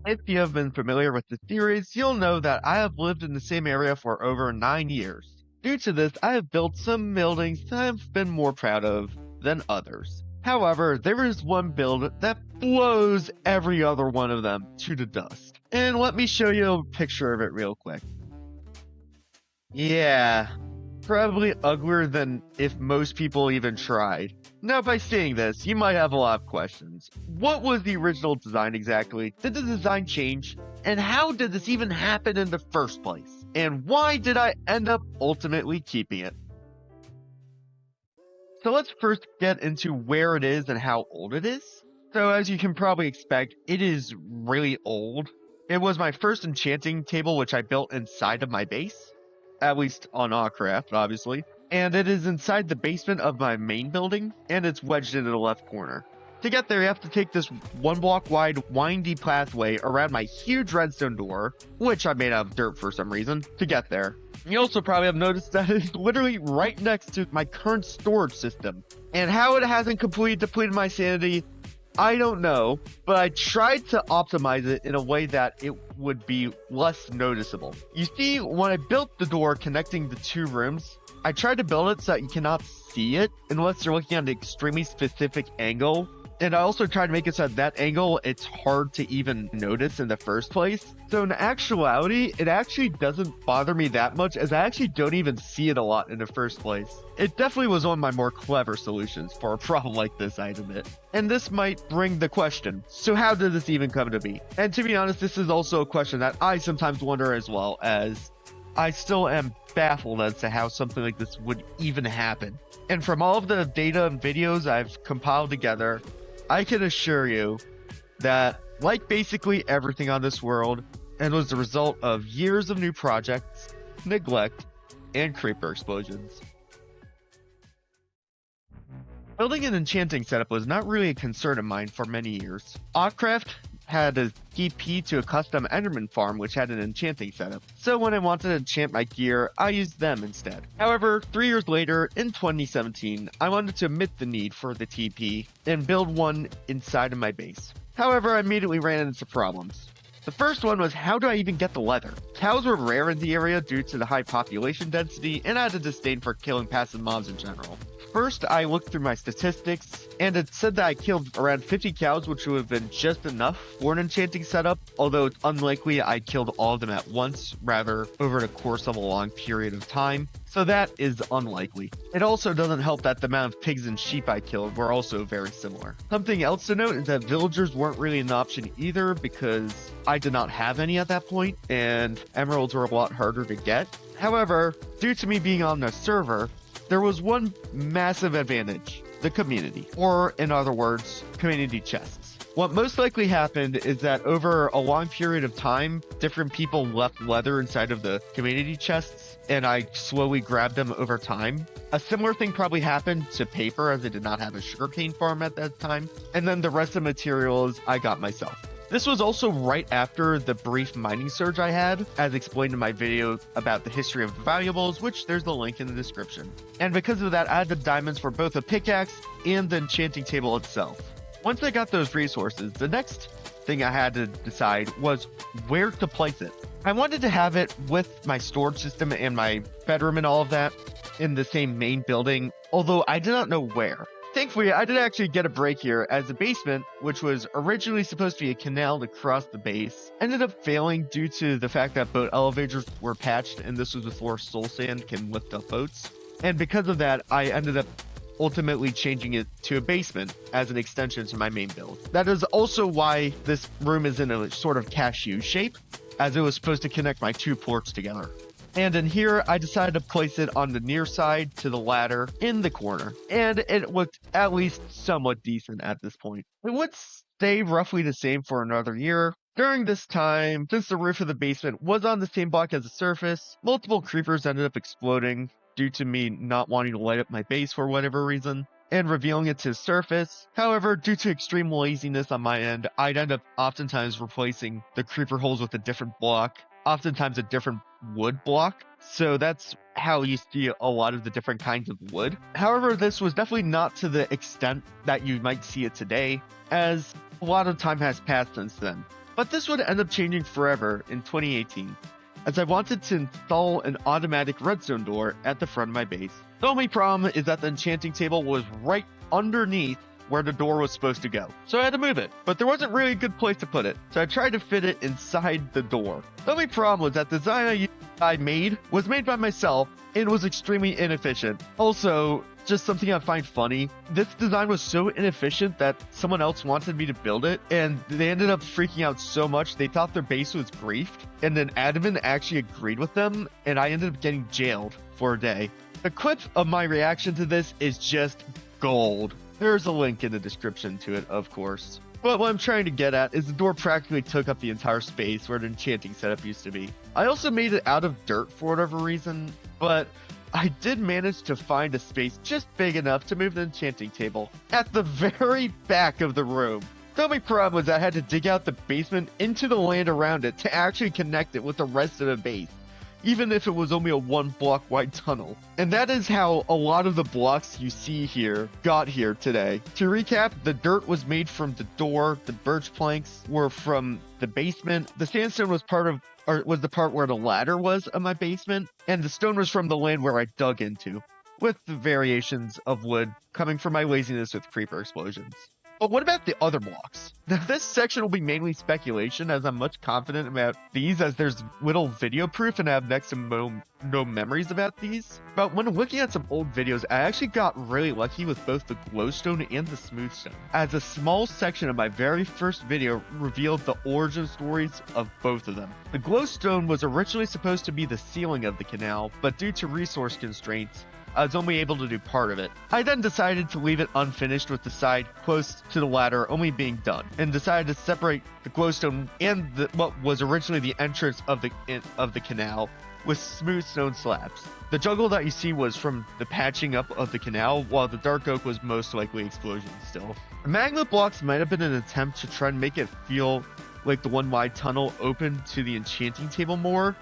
If you have been familiar with the series, you'll know that I have lived in the same area for over 9 years. Due to this, I have built some buildings that I've been more proud of than others. However, there is one build that blows every other one of them to the dust. And let me show you a picture of it real quick. Yeah, probably uglier than if most people even tried. Now, by seeing this, you might have a lot of questions. What was the original design exactly? Did the design change? And how did this even happen in the first place? And why did I end up ultimately keeping it? So let's first get into where it is and how old it is. So as you can probably expect, it is really old. It was my first enchanting table which I built inside of my base. At least on Awcraft, obviously. And it is inside the basement of my main building, and it's wedged into the left corner. To get there, you have to take this 1 block wide, windy pathway around my huge redstone door, which I made out of dirt for some reason, to get there. You also probably have noticed that it's literally right next to my current storage system. And how it hasn't completely depleted my sanity, I don't know, but I tried to optimize it in a way that it would be less noticeable. You see, when I built the door connecting the 2 rooms, I tried to build it so that you cannot see it unless you're looking at an extremely specific angle. And I also tried to make it so that angle, it's hard to even notice in the first place. So in actuality, it actually doesn't bother me that much as I actually don't even see it a lot in the first place. It definitely was one of my more clever solutions for a problem like this, I admit. And this might bring the question, so how did this even come to be? And to be honest, this is also a question that I sometimes wonder as well, as I still am baffled as to how something like this would even happen. And from all of the data and videos I've compiled together, I can assure you that, like basically everything on this world, it was the result of years of new projects, neglect, and creeper explosions. Building an enchanting setup was not really a concern of mine for many years. Awcraft had a TP to a custom Enderman farm which had an enchanting setup, so when I wanted to enchant my gear, I used them instead. However, 3 years later, in 2017, I wanted to omit the need for the TP and build one inside of my base. However, I immediately ran into problems. The first one was, how do I even get the leather? Cows were rare in the area due to the high population density, and I had a disdain for killing passive mobs in general. First, I looked through my statistics, and it said that I killed around 50 cows, which would have been just enough for an enchanting setup, although it's unlikely I killed all of them at once, rather over the course of a long period of time, so that is unlikely. It also doesn't help that the amount of pigs and sheep I killed were also very similar. Something else to note is that villagers weren't really an option either, because I did not have any at that point, and emeralds were a lot harder to get. However, due to me being on the server, there was one massive advantage: the community, or in other words, community chests. What most likely happened is that over a long period of time, different people left leather inside of the community chests, and I slowly grabbed them over time. A similar thing probably happened to paper, as I did not have a sugarcane farm at that time, and then the rest of the materials I got myself. This was also right after the brief mining surge I had, as explained in my video about the history of valuables, which there's the link in the description. And because of that, I had the diamonds for both a pickaxe and the enchanting table itself. Once I got those resources, the next thing I had to decide was where to place it. I wanted to have it with my storage system and my bedroom and all of that in the same main building, although I did not know where. Thankfully, I did actually get a break here, as the basement, which was originally supposed to be a canal to cross the base, ended up failing due to the fact that boat elevators were patched, and this was before soul sand can lift up boats. And because of that, I ended up ultimately changing it to a basement as an extension to my main build. That is also why this room is in a sort of cashew shape, as it was supposed to connect my 2 ports together. And in here, I decided to place it on the near side to the ladder in the corner. And it looked at least somewhat decent at this point. It would stay roughly the same for another year. During this time, since the roof of the basement was on the same block as the surface, multiple creepers ended up exploding due to me not wanting to light up my base for whatever reason, and revealing it to the surface. However, due to extreme laziness on my end, I'd end up oftentimes replacing the creeper holes with a different block, oftentimes a different wood block. So that's how you see a lot of the different kinds of wood. However, this was definitely not to the extent that you might see it today, as a lot of time has passed since then. But this would end up changing forever in 2018, as I wanted to install an automatic redstone door at the front of my base. The only problem is that the enchanting table was right underneath where the door was supposed to go. So I had to move it, but there wasn't really a good place to put it. So I tried to fit it inside the door. The only problem was that the design I made was made by myself and was extremely inefficient. Also, just something I find funny, this design was so inefficient that someone else wanted me to build it, and they ended up freaking out so much they thought their base was griefed, and then admin actually agreed with them, and I ended up getting jailed for a day. The clip of my reaction to this is just gold. There's a link in the description to it, of course. But what I'm trying to get at is the door practically took up the entire space where the enchanting setup used to be. I also made it out of dirt for whatever reason, but I did manage to find a space just big enough to move the enchanting table at the very back of the room. The only problem was I had to dig out the basement into the land around it to actually connect it with the rest of the base, even if it was only a 1 block wide tunnel. And that is how a lot of the blocks you see here got here today. To recap, the dirt was made from the door, the birch planks were from the basement, the sandstone was was the part where the ladder was of my basement, and the stone was from the land where I dug into, with the variations of wood coming from my laziness with creeper explosions. But what about the other blocks? Now, this section will be mainly speculation, as I'm much confident about these, as there's little video proof and I have next to no memories about these. But when looking at some old videos, I actually got really lucky with both the glowstone and the smoothstone, as a small section of my very first video revealed the origin stories of both of them. The glowstone was originally supposed to be the ceiling of the canal, but due to resource constraints, I was only able to do part of it. I then decided to leave it unfinished with the side close to the ladder only being done, and decided to separate the glowstone and what was originally the entrance of the canal with smooth stone slabs. The jungle that you see was from the patching up of the canal, while the dark oak was most likely explosions still. The magma blocks might have been an attempt to try and make it feel like the one wide tunnel open to the enchanting table more.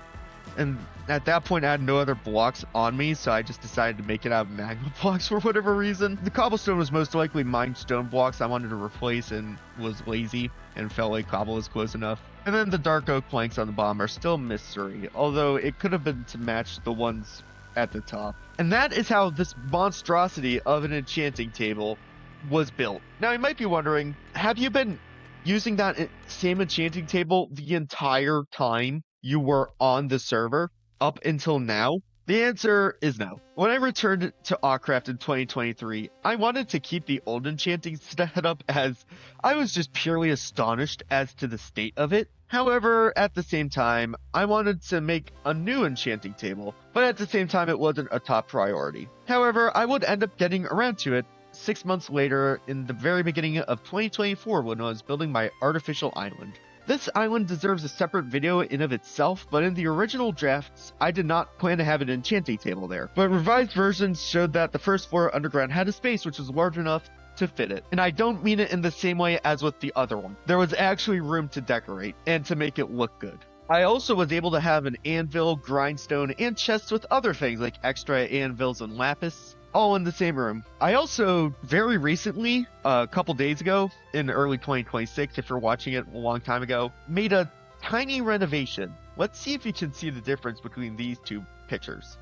And at that point, I had no other blocks on me, so I just decided to make it out of magma blocks for whatever reason. The cobblestone was most likely mined stone blocks I wanted to replace and was lazy and felt like cobble was close enough. And then the dark oak planks on the bottom are still a mystery, although it could have been to match the ones at the top. And that is how this monstrosity of an enchanting table was built. Now, you might be wondering, have you been using that same enchanting table the entire time you were on the server up until now? The answer is no. When I returned to Ugliest in 2023, I wanted to keep the old enchanting setup as I was just purely astonished as to the state of it. However, at the same time, I wanted to make a new enchanting table, but at the same time it wasn't a top priority. However, I would end up getting around to it 6 months later in the very beginning of 2024 when I was building my artificial island. This island deserves a separate video in of itself, but in the original drafts, I did not plan to have an enchanting table there. But revised versions showed that the first floor underground had a space which was large enough to fit it. And I don't mean it in the same way as with the other one. There was actually room to decorate and to make it look good. I also was able to have an anvil, grindstone, and chests with other things like extra anvils and lapis, all in the same room. I also, very recently, a couple days ago, in early 2026, if you're watching it a long time ago, made a tiny renovation. Let's see if you can see the difference between these two pictures.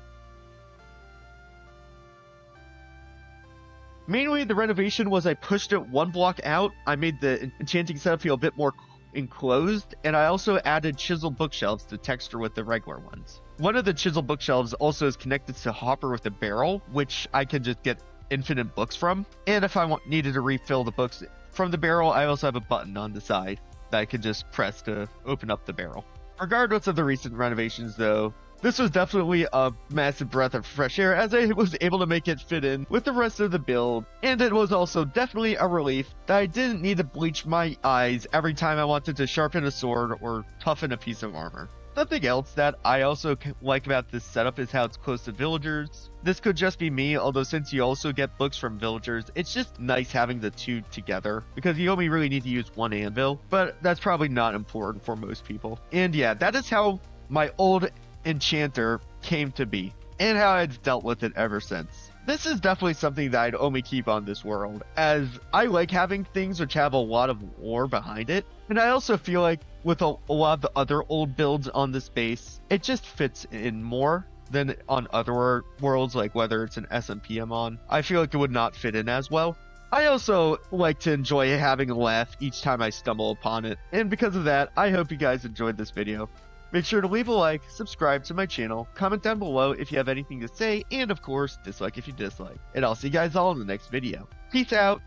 Mainly, the renovation was I pushed it 1 block out, I made the enchanting setup feel a bit more enclosed, and I also added chiseled bookshelves to texture with the regular ones. One of the chiseled bookshelves also is connected to Hopper with a barrel, which I can just get infinite books from. And if I needed to refill the books from the barrel, I also have a button on the side that I could just press to open up the barrel. Regardless of the recent renovations though, this was definitely a massive breath of fresh air as I was able to make it fit in with the rest of the build, and it was also definitely a relief that I didn't need to bleach my eyes every time I wanted to sharpen a sword or toughen a piece of armor. Something else that I also like about this setup is how it's close to villagers. This could just be me, although since you also get books from villagers, it's just nice having the two together, because you only really need to use one anvil, but that's probably not important for most people. And yeah, that is how my old enchanter came to be, and how I've dealt with it ever since. This is definitely something that I'd only keep on this world, as I like having things which have a lot of lore behind it, and I also feel like with a lot of the other old builds on this base, it just fits in more than on other worlds, like whether it's an SMP I'm on. I feel like it would not fit in as well. I also like to enjoy having a laugh each time I stumble upon it, and because of that, I hope you guys enjoyed this video. Make sure to leave a like, subscribe to my channel, comment down below if you have anything to say, and of course, dislike if you dislike. And I'll see you guys all in the next video. Peace out!